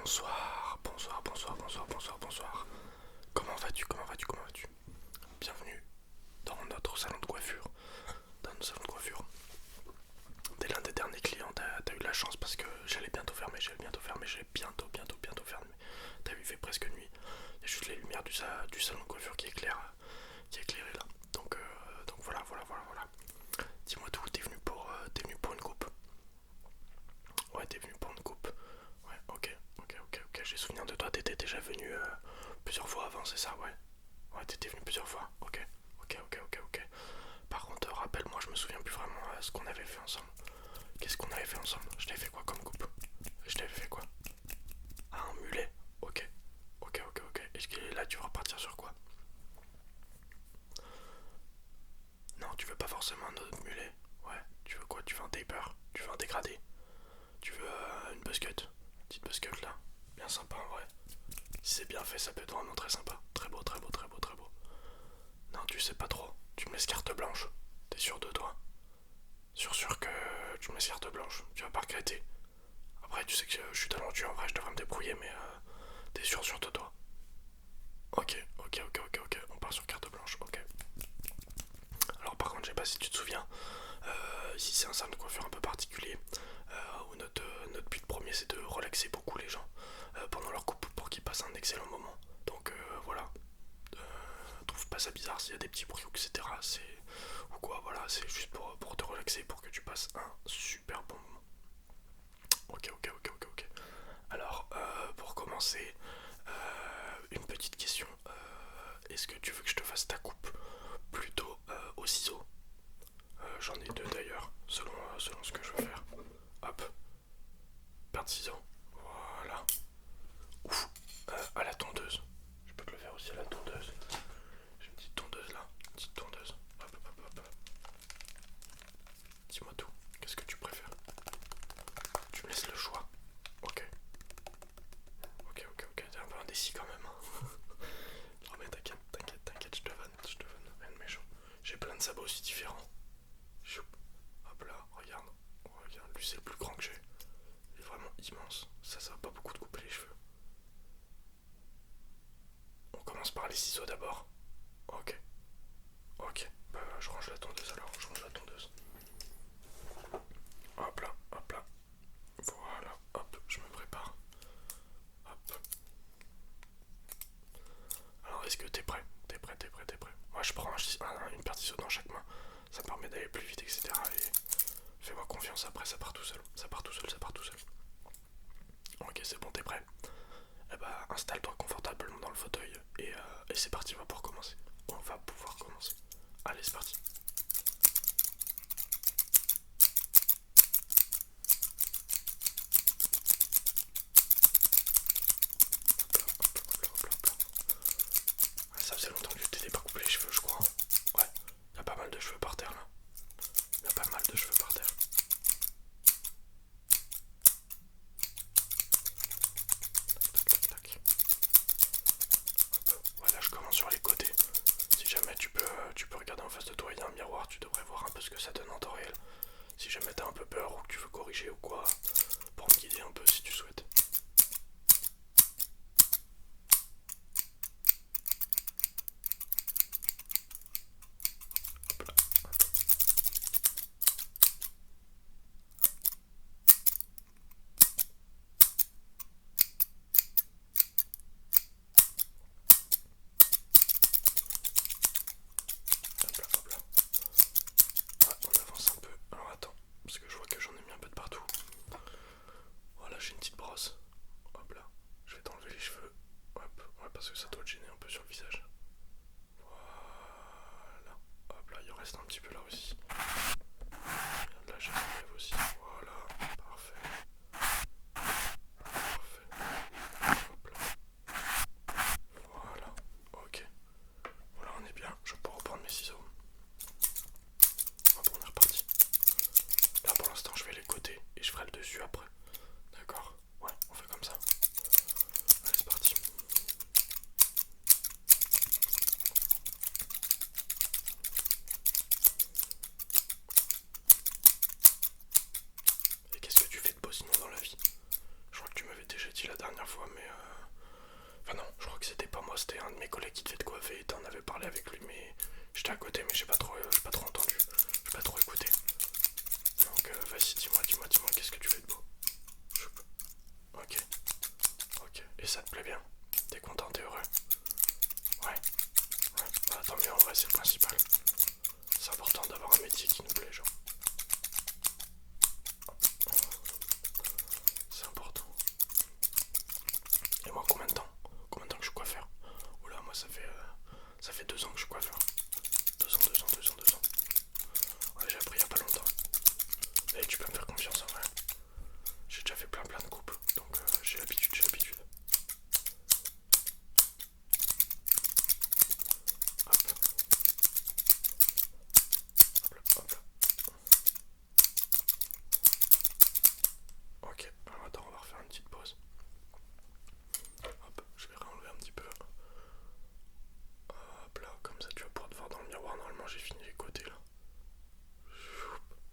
Bonsoir, bonsoir, bonsoir, bonsoir, bonsoir, bonsoir. Comment vas-tu, comment vas-tu, comment vas-tu? Bienvenue dans notre salon de coiffure. Dans notre salon de coiffure. T'es l'un des derniers clients, t'as eu de la chance parce que j'allais bientôt fermer, j'allais bientôt fermer. T'as vu, il fait presque nuit. Il y a juste les lumières du salon de coiffure qui est éclairé là. Donc voilà. Dis-moi tout, t'es venu pour une coupe? Ouais, t'es venu pour une coupe. Ouais, ok, j'ai souvenir de toi, t'étais déjà venu plusieurs fois avant, c'est ça, ouais. Ouais, t'étais venu plusieurs fois, ok. Par contre, rappelle-moi, je me souviens plus vraiment ce qu'on avait fait ensemble. Qu'est-ce qu'on avait fait ensemble? Je t'avais fait quoi comme coupe? Je t'avais fait quoi? Ah, un mulet, ok. Est-ce que là tu vas repartir sur quoi? Non, tu veux pas forcément un autre mulet. Ouais, tu veux quoi? Tu veux un taper? Tu veux un dégradé? Tu veux une buzzcut? Une petite buzzcut là? Bien sympa en vrai. Si c'est bien fait, ça peut être vraiment très sympa. Très beau. Non, tu sais pas trop. Tu me laisses carte blanche. T'es sûr de toi? Sûr que tu me laisses carte blanche. Tu vas pas regretter. Après, tu sais que je suis talentueux en vrai, je devrais me débrouiller, mais t'es sûr de toi? Ok. On part sur carte blanche, ok. Alors, par contre, je sais pas si tu te souviens, ici c'est un salon de coiffure un peu particulier, où notre but premier c'est de relaxer beaucoup les gens pendant leur coupe pour qu'ils passent un excellent moment. Donc voilà, trouve pas ça bizarre s'il y a des petits bruits, etc. Ou quoi, voilà, c'est juste pour te relaxer, pour que tu passes un super bon moment. Ok. Alors, pour commencer, une petite question. Est-ce que tu veux que je te fasse ta coupe plutôt au ciseau? J'en ai deux d'ailleurs, selon ce que je veux faire. Hop, paire de ciseaux. Voilà. Ouf, à la tondeuse. Je peux te le faire aussi à la tondeuse. J'ai une petite tondeuse là. Une petite tondeuse. Hop. Dis-moi tout. Qu'est-ce que tu préfères? Tu me laisses le choix. Ok. T'es un peu indécis quand même. Non mais t'inquiète, je te vanne. Rien de méchant. J'ai plein de sabots aussi différents. Choup. Hop là, regarde. Lui c'est le plus grand que j'ai. Il est vraiment immense. Ça va pas beaucoup de couper les cheveux. On commence par les ciseaux d'abord. Ok. Je range la tondeuse alors. Je range la tondeuse. Hop là. Voilà. Hop, je me prépare. Hop. Alors est-ce que t'es prêt? T'es prêt? Moi je prends une paire de ciseaux dans chaque main. Ça me permet d'aller plus vite, etc. Et fais-moi confiance, après ça part tout seul. Ça part tout seul. Ok, c'est bon, t'es prêt? Eh bah, installe-toi confortablement dans le fauteuil et c'est parti, on va pouvoir commencer. Allez, c'est parti. Hop là. Ouais, ça faisait longtemps que je t'étais pas coupé les cheveux, je crois. Ouais, il y a pas mal de cheveux par terre là. Tac. Hop. Voilà, je commence sur les côtés. Si jamais tu peux regarder en face de toi, il y a un miroir, tu devrais voir un peu ce que ça donne en temps réel. Si jamais t'as un peu peur ou que tu veux corriger ou quoi, pour me guider un peu si tu souhaites. Hop là. Hop là. Ouais, on avance un peu. Alors attends, parce que je vois que j'en ai mis un peu de partout. Voilà, j'ai une petite brosse. Hop là. Je vais t'enlever les cheveux. Hop, ouais, parce que ça doit te gêner un peu sur le visage. Voilà. Hop là, il en reste un petit peu là aussi. Là, je l'enlève aussi. Voilà. Parfait. Hop là. Voilà. Ok. Voilà, on est bien. Je peux reprendre mes ciseaux. Hop, on est reparti. Là, pour l'instant, je fais les côtés et je ferai le dessus après. D'accord? dit la dernière fois, mais enfin non, je crois que c'était pas moi, c'était un de mes collègues qui devait te coiffer et t'en avais parlé avec lui, mais j'étais à côté, mais j'ai pas trop entendu, j'ai pas trop écouté. Donc vas-y, dis-moi, qu'est-ce que tu fais de beau? Ok, ok, et ça te plaît bien? T'es content, t'es heureux? Ouais, bah tant mieux, en vrai c'est le principal. C'est important d'avoir un métier qui nous plaît, genre. C'est important. Et moi, combien de temps? Combien de temps que je suis coiffeur? Oula, moi ça fait 2 ans que je suis coiffeur. 2 ans. Ouais, j'ai appris il y a pas longtemps. Et tu peux me faire confiance en vrai. J'ai déjà fait plein de coupes, donc j'ai l'habitude. Hop. Hop là. Ok, alors attends, on va refaire une petite pause. Hop, je vais réenlever un petit peu. Hop là, comme ça tu vas pouvoir te voir dans le miroir. Normalement j'ai fini les côtés là.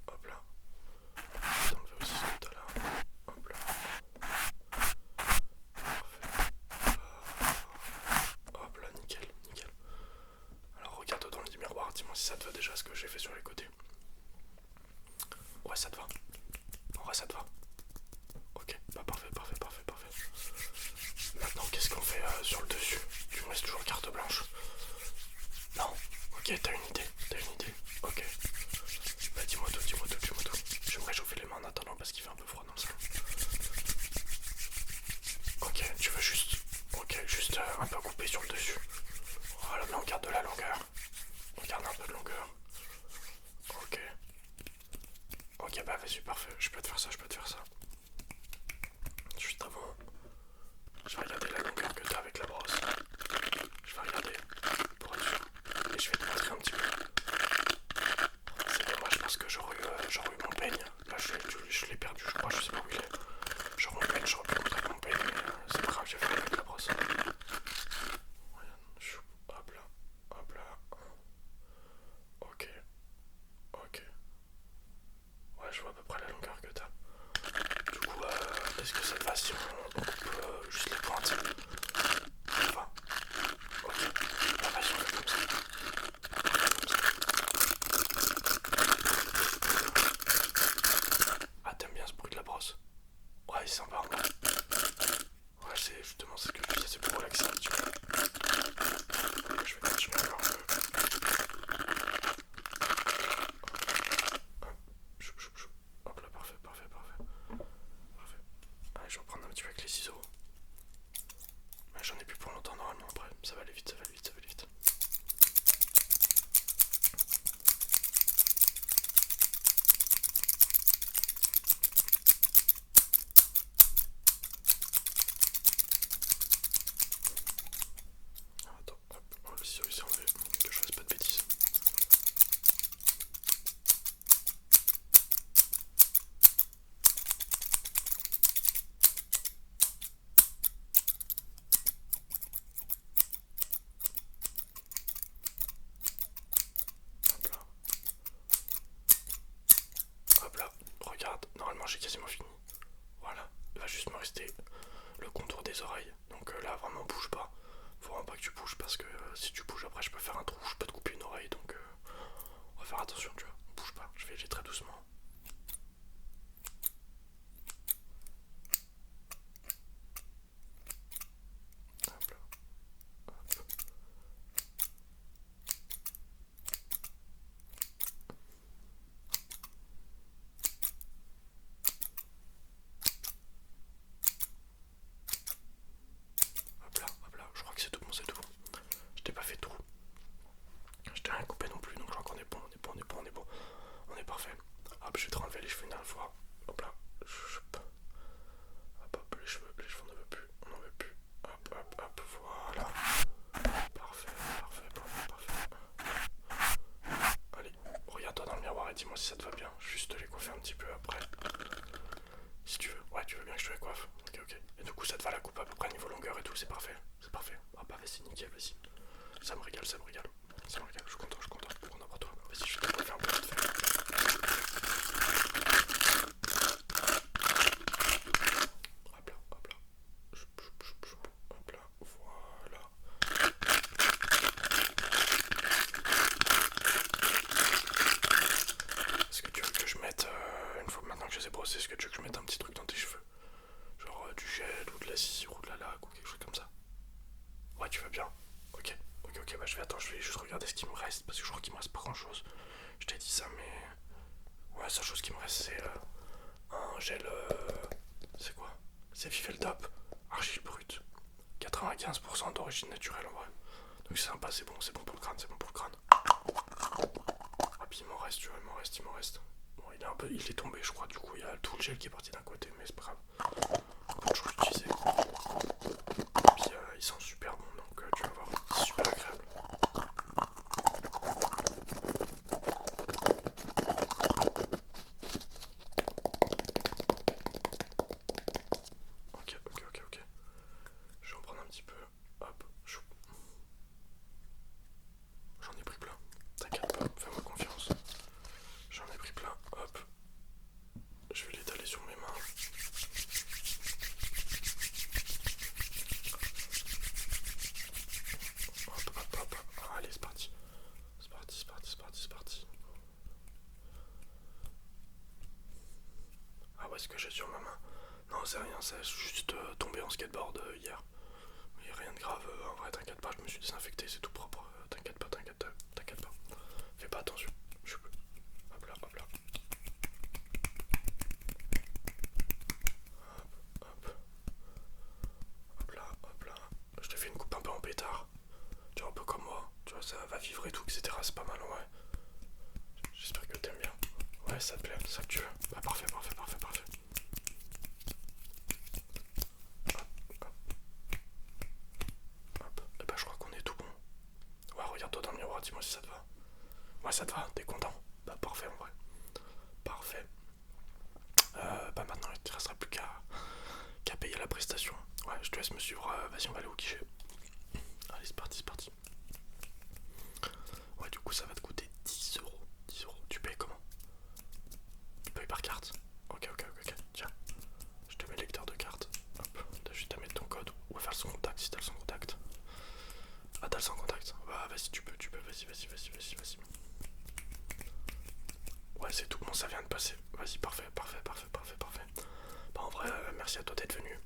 Hop là. Attends, on fait aussi ce que t'as là. Hop là. Parfait. Hop là, nickel. Alors regarde dans le miroir, dis-moi si ça te va déjà ce que j'ai fait sur les côtés. Ouais, ça te va. En vrai, ça te va. Ok, bah parfait. Maintenant, qu'est-ce qu'on fait sur le dessus? Tu me laisses toujours carte blanche? Non? Ok, t'as une idée. Ok. Bah dis-moi tout. Je vais me réchauffer les mains en attendant parce qu'il fait un peu froid dans le salon. Ok, tu veux juste... Ok, juste un peu couper sur le dessus. Voilà, mais on garde de la longueur. On garde un peu de longueur. Ok, bah vas-y, parfait. Je peux te faire ça. Juste avant, je vais regarder la longueur que tu as avec la brosse. Je vais regarder pour être sûr. Et je vais te montrer un petit peu. C'est dommage parce que j'aurais eu mon peigne. Là, je l'ai perdu, je crois, je sais pas où il est. J'aurais mon peigne, j'aurais pu montrer mon peigne, mais c'est pas grave, j'ai fait avec la brosse. Hop là. Ok. Ouais, je vois à peu près la longueur que t'as. Du coup, est-ce que ça te va si on coupe juste les pointes? Ça va? Ok. Bah vas-y, on fait comme ça. Ah, t'aimes bien ce bruit de la brosse? Ouais, c'est sympa en vrai. Ouais, c'est justement ce que je disais, c'est pour relaxer un petit peu. Je vais continuer encore un peu. Hop là, parfait. Allez, je vais reprendre un petit peu avec les ciseaux. Mais j'en ai plus pour longtemps normalement après. Ça va aller vite. Attends, hop, le ciseau il s'est enlevé, que je fasse pas de bêtises. Hop là, regarde, normalement j'ai quasiment fini. Voilà, il va juste me rester le contour des oreilles. Donc là vraiment bouge pas. Faut vraiment pas que tu bouges parce que si tu bouges après je peux faire un trou, je peux te couper une oreille. Donc on va faire attention, tu vois. Bouge pas, je vais aller très doucement. Hop là. Hop là, je crois que c'est tout bon. Je t'ai pas fait de trou. Je t'ai rien coupé non plus, donc je crois qu'on est bon. On est parfait. Hop, je vais te renlever les cheveux une dernière fois. Hop là. Hop, les cheveux on n'en veut plus. Hop, voilà. Parfait. Allez, regarde-toi dans le miroir et dis-moi si ça te va bien. Juste les coiffer un petit peu après. Si tu veux. Ouais, tu veux bien que je te les coiffe. Ok. Et du coup, ça te va la coupe à peu près niveau longueur et tout, c'est parfait. Ah bah vas-y, nickel, vas-y. Ça me régale, je suis content. Prends pour toi. Vas-y, je vais te coiffer un peu vite fait. Hop là. c'est vif et le top. Archi brut. 95% d'origine naturelle en vrai. Donc c'est sympa, c'est bon pour le crâne, c'est bon pour le crâne. Ah puis il m'en reste, tu vois, il m'en reste. Bon, il est tombé je crois, du coup il y a tout le gel qui est parti d'un côté, mais c'est pas grave. On peut toujours l'utiliser. Puis ils sont super bons, donc tu vas voir, c'est super agréable. Ok. Je vais en prendre un petit peu. Hop, chou. J'en ai pris plein. T'inquiète pas, fais-moi confiance. J'en ai pris plein. Hop. Je vais l'étaler sur mes mains. Hop. Allez, c'est parti. C'est parti. Ah ouais, ce que j'ai sur ma main. Non, c'est rien, c'est juste tombé en skateboard hier. Mais rien de grave, en vrai, t'inquiète pas, je me suis désinfecté, c'est tout propre. T'inquiète pas. Fais pas attention. Hop là. Hop là. Je te fais une coupe un peu en pétard. Tu vois, un peu comme moi. Tu vois, ça va vivre et tout, etc. C'est pas mal, ouais. J'espère que t'aimes bien. Ouais, ça te plaît, ça que tu veux. Bah, parfait. Hop. Et bah, je crois qu'on est tout bon. Ouais, regarde-toi dans le miroir, dis-moi si ça te va. Ouais, ça te va, t'es content? Bah, parfait en vrai. Parfait. Bah, maintenant, il te restera plus qu'à payer la prestation. Ouais, je te laisse me suivre. Vas-y, on va aller au guichet. Allez, c'est parti. Ouais, du coup, ça va te coûter 10 euros. 10 euros. Tu payes comment? Tu payes par carte? Ok. Tiens, je te mets le lecteur de carte. Hop, t'as juste à mettre ton code. On va faire le sans contact si t'as le sans contact. Ah, t'as le sans contact? Bah, vas-y, tu peux. Vas-y. Ouais, c'est tout. Bon, ça vient de passer. Vas-y, parfait. Bah, en vrai, merci à toi d'être venu.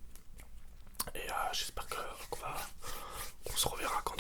Et j'espère qu'on se reverra quand